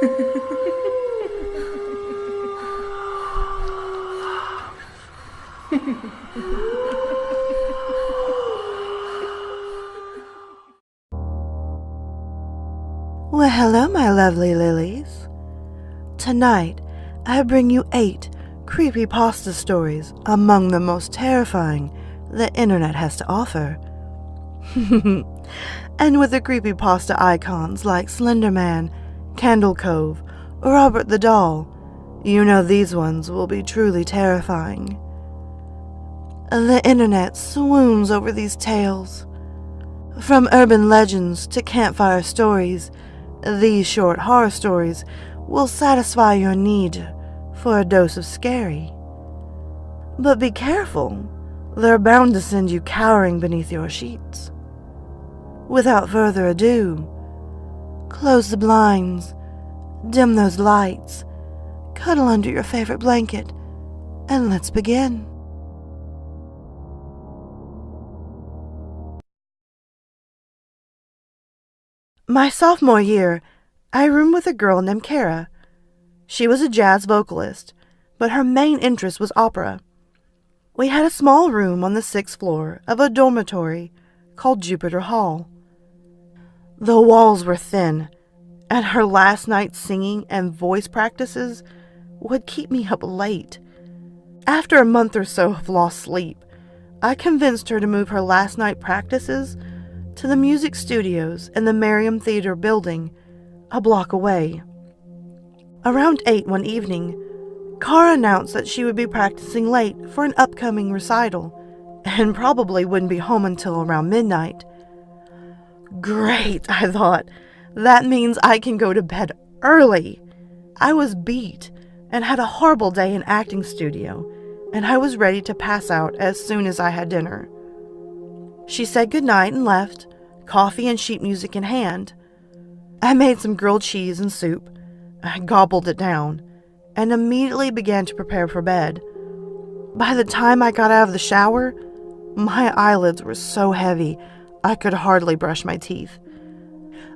Well, hello, my lovely lilies. Tonight, I bring you 8 creepypasta stories among the most terrifying the internet has to offer. And with the creepypasta icons like Slender Man, Candle Cove, or Robert the Doll, you know these ones will be truly terrifying. The internet swoons over these tales. From urban legends to campfire stories, these short horror stories will satisfy your need for a dose of scary. But be careful, they're bound to send you cowering beneath your sheets. Without further ado, close the blinds, dim those lights, cuddle under your favorite blanket, and let's begin. My sophomore year, I roomed with a girl named Kara. She was a jazz vocalist, but her main interest was opera. We had a small room on the 6th floor of a dormitory called Jupiter Hall. The walls were thin, and her last night's singing and voice practices would keep me up late. After a month or so of lost sleep, I convinced her to move her last night practices to the music studios in the Merriam Theater building, a block away. Around 8 one evening, Cara announced that she would be practicing late for an upcoming recital, and probably wouldn't be home until around midnight. Great, I thought. That means I can go to bed early. I was beat and had a horrible day in acting studio, and I was ready to pass out as soon as I had dinner. She said goodnight and left, coffee and sheet music in hand. I made some grilled cheese and soup. I gobbled it down and immediately began to prepare for bed. By the time I got out of the shower, my eyelids were so heavy I could hardly brush my teeth.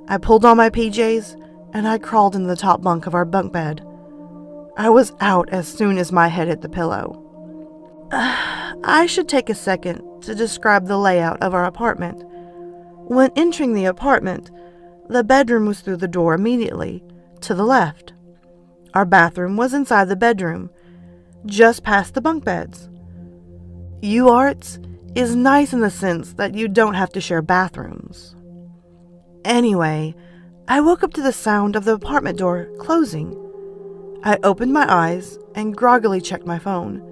I pulled on my PJs and I crawled into the top bunk of our bunk bed. I was out as soon as my head hit the pillow. I should take a second to describe the layout of our apartment. When entering the apartment, the bedroom was through the door immediately, to the left. Our bathroom was inside the bedroom, just past the bunk beds. UArts is nice in the sense that you don't have to share bathrooms. Anyway, I woke up to the sound of the apartment door closing. I opened my eyes and groggily checked my phone.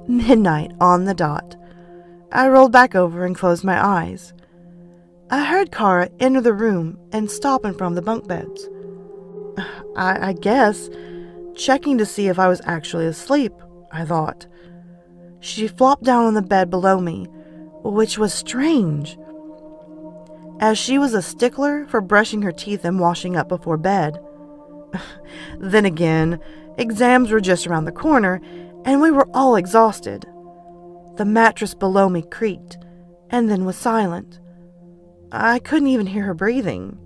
Midnight on the dot. I rolled back over and closed my eyes. I heard Cara enter the room and stop in front of the bunk beds. I guess, checking to see if I was actually asleep, I thought. She flopped down on the bed below me, which was strange, as she was a stickler for brushing her teeth and washing up before bed. Then again, exams were just around the corner, and we were all exhausted. The mattress below me creaked, and then was silent. I couldn't even hear her breathing.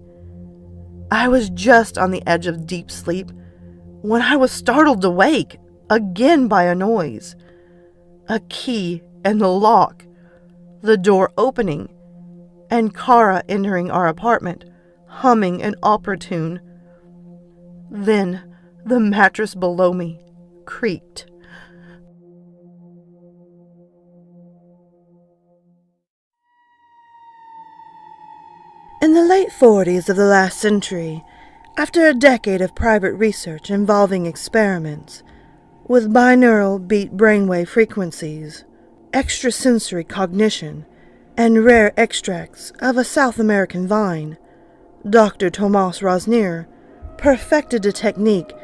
I was just on the edge of deep sleep when I was startled awake, again by a noise. A key in the lock, the door opening, and Cara entering our apartment, humming an opera tune. Then the mattress below me creaked. In the late 40s of the last century, after a decade of private research involving experiments with binaural beat brainwave frequencies, extrasensory cognition, and rare extracts of a South American vine, Dr. Tomas Rosnier perfected a technique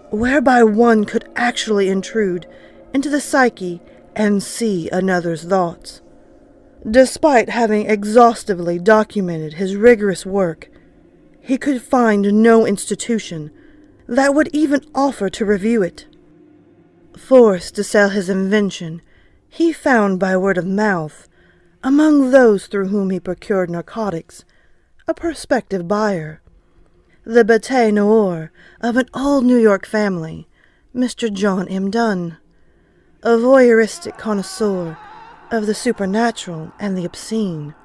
whereby one could actually intrude into the psyche and see another's thoughts. Despite having exhaustively documented his rigorous work, he could find no institution that would even offer to review it. Forced to sell his invention, he found by word of mouth, among those through whom he procured narcotics, a prospective buyer. the bete noir of an old New York family, Mr. John M. Dunn, a voyeuristic connoisseur of the supernatural and the obscene,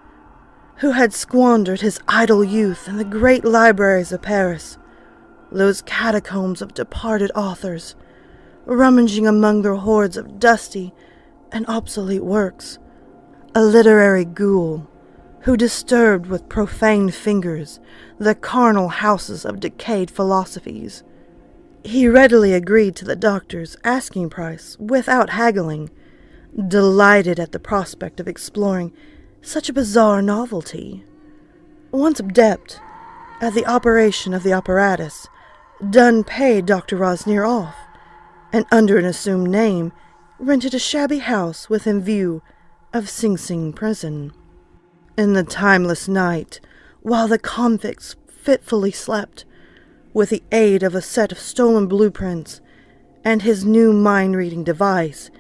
who had squandered his idle youth in the great libraries of Paris, those catacombs of departed authors, rummaging among their hoards of dusty and obsolete works, a literary ghoul who disturbed with profane fingers the carnal houses of decayed philosophies. He readily agreed to the doctor's asking price without haggling, delighted at the prospect of exploring such a bizarre novelty. Once adept at the operation of the apparatus, Dunn paid Dr. Rosnier off, and under an assumed name rented a shabby house within view of Sing Sing prison. In the timeless night, while the convicts fitfully slept, with the aid of a set of stolen blueprints and his new mind-reading device,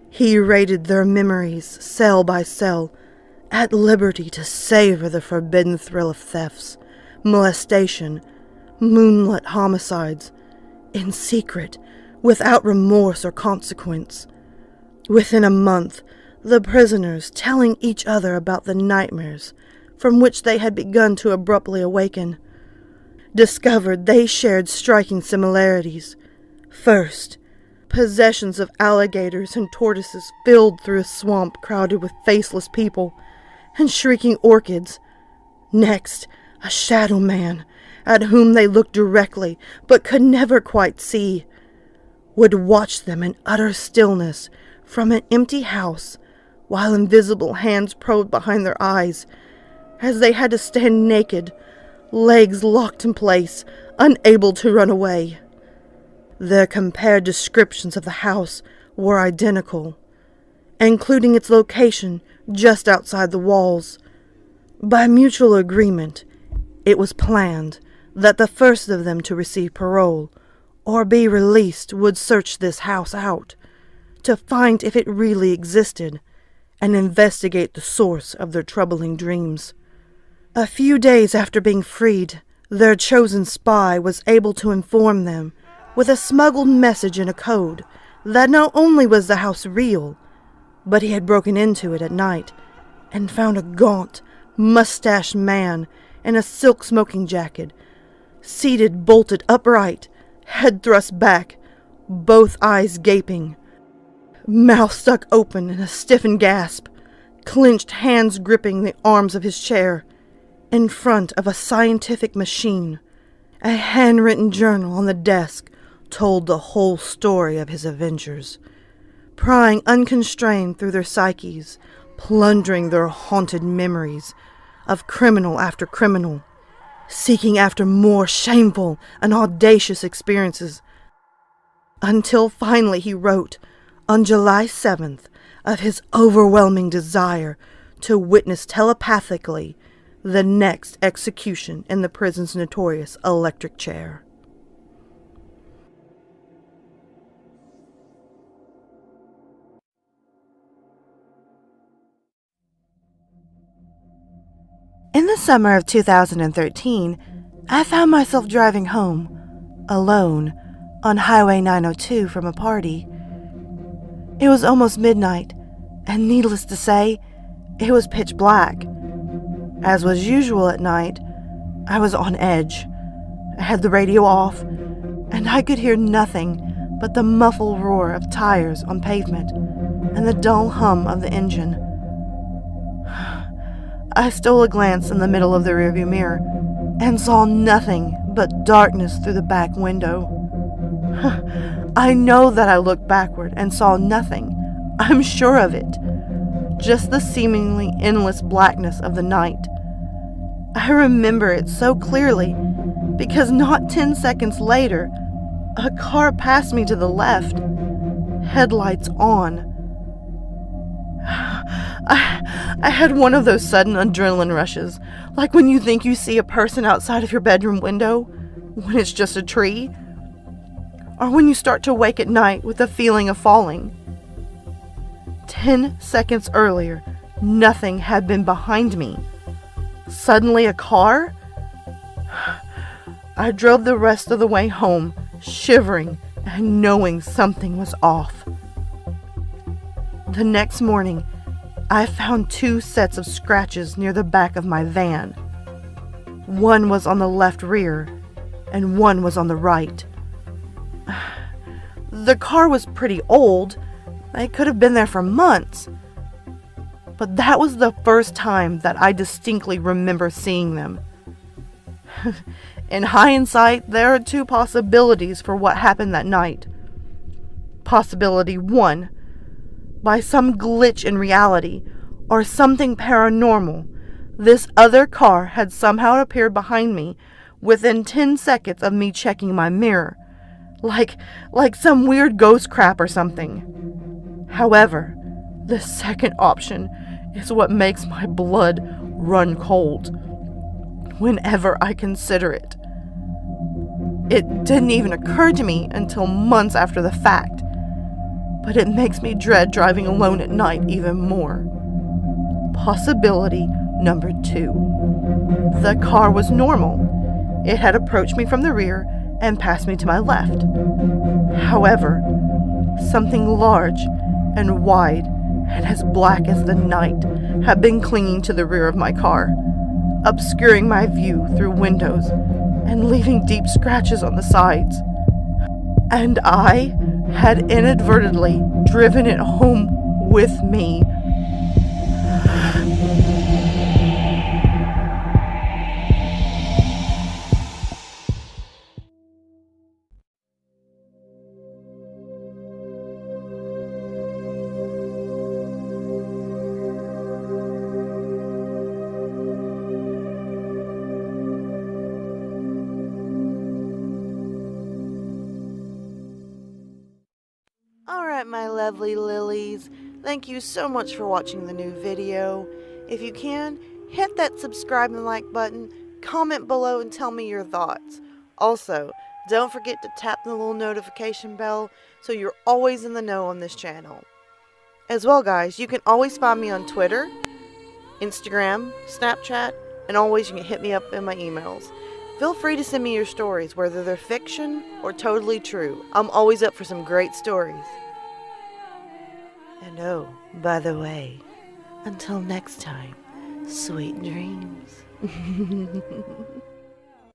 he raided their memories cell by cell, at liberty to savor the forbidden thrill of thefts, molestation, moonlit homicides, in secret, without remorse or consequence. Within a month, the prisoners, telling each other about the nightmares from which they had begun to abruptly awaken, discovered they shared striking similarities. First, possessions of alligators and tortoises filled through a swamp crowded with faceless people and shrieking orchids. Next, a shadow man, at whom they looked directly but could never quite see, would watch them in utter stillness from an empty house, while invisible hands probed behind their eyes, as they had to stand naked, legs locked in place, unable to run away. Their compared descriptions of the house were identical, including its location just outside the walls. By mutual agreement, it was planned that the first of them to receive parole or be released would search this house out to find if it really existed and investigate the source of their troubling dreams. A few days after being freed, their chosen spy was able to inform them with a smuggled message in a code that not only was the house real, but he had broken into it at night and found a gaunt, mustached man in a silk smoking jacket, seated bolted upright, head thrust back, both eyes gaping, mouth stuck open in a stiffened gasp, clenched hands gripping the arms of his chair, in front of a scientific machine. A handwritten journal on the desk told the whole story of his adventures, prying unconstrained through their psyches, plundering their haunted memories of criminal after criminal, seeking after more shameful and audacious experiences, until finally he wrote, on July 7th, of his overwhelming desire to witness telepathically the next execution in the prison's notorious electric chair. In the summer of 2013, I found myself driving home, alone, on Highway 902 from a party. It was almost midnight, and needless to say, it was pitch black. As was usual at night, I was on edge. I had the radio off, and I could hear nothing but the muffled roar of tires on pavement and the dull hum of the engine. I stole a glance in the middle of the rearview mirror and saw nothing but darkness through the back window. I know that I looked backward and saw nothing. I'm sure of it. Just the seemingly endless blackness of the night. I remember it so clearly because not 10 seconds later, a car passed me to the left, headlights on. I had one of those sudden adrenaline rushes, like when you think you see a person outside of your bedroom window, when it's just a tree, or when you start to wake at night with the feeling of falling. 10 seconds earlier, nothing had been behind me. Suddenly a car? I drove the rest of the way home, shivering and knowing something was off. The next morning, I found 2 sets of scratches near the back of my van. One was on the left rear, and one was on the right. The car was pretty old. It could have been there for months. But that was the first time that I distinctly remember seeing them. In hindsight, there are 2 possibilities for what happened that night. Possibility 1, by some glitch in reality or something paranormal, this other car had somehow appeared behind me within 10 seconds of me checking my mirror, like some weird ghost crap or something. However, the second option is what makes my blood run cold whenever I consider it. It didn't even occur to me until months after the fact, but it makes me dread driving alone at night even more. Possibility number 2. The car was normal. It had approached me from the rear and passed me to my left. However, something large and wide and as black as the night had been clinging to the rear of my car, obscuring my view through windows and leaving deep scratches on the sides. And I had inadvertently driven it home with me. Alright, my lovely lilies, thank you so much for watching the new video. If you can, hit that subscribe and like button, comment below and tell me your thoughts. Also, don't forget to tap the little notification bell so you're always in the know on this channel. As well, guys, you can always find me on Twitter, Instagram, Snapchat, and always you can hit me up in my emails. Feel free to send me your stories, whether they're fiction or totally true. I'm always up for some great stories. And oh, by the way, until next time, sweet dreams.